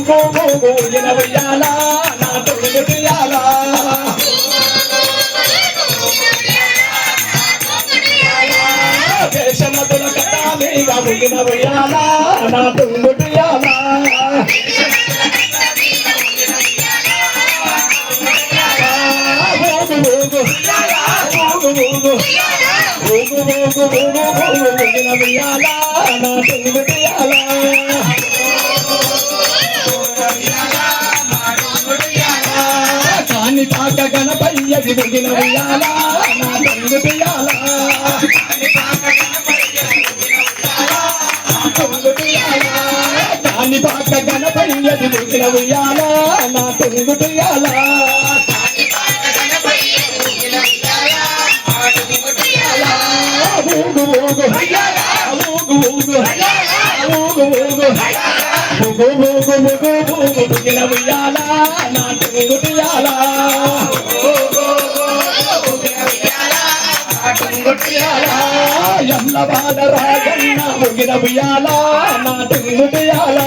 ఊగిన ఉయ్యాల నా తుంగుటియాల దేశనదుల కథ మీద ఊగిన ఉయ్యాల నా తుంగుటియాల కాని తాక గణపయ్యది ముగిన ఉయ్యాల నా తంగు పియాల కాని తాక గణపయ్యది ముగిన ఉయ్యాల నా తంగు పియాల ఎల్ల బాధ రాజన్న ముగిన ఉయ్యాల నా తుంగుటియాల